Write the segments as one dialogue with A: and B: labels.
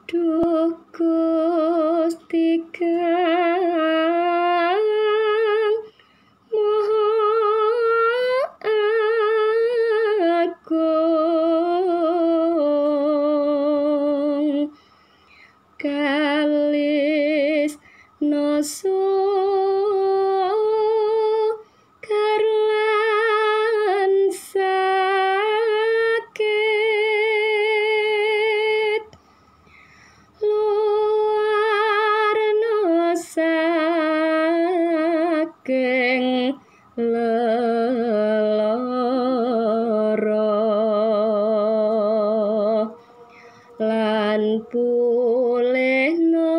A: Duh Gusti Kang Maha Agung kalis noso karlan sakit luar saking lelara lan pulihna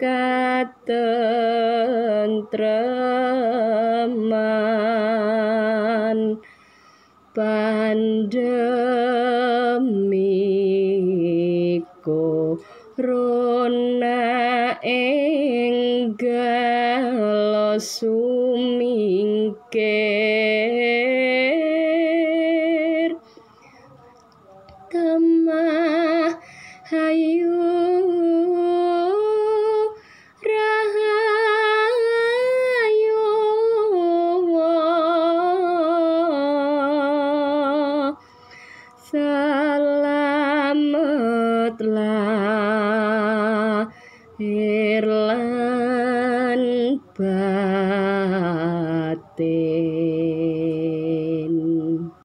A: katentreman pandemi corona enggal sumingkir tamah hayu rahayu salamet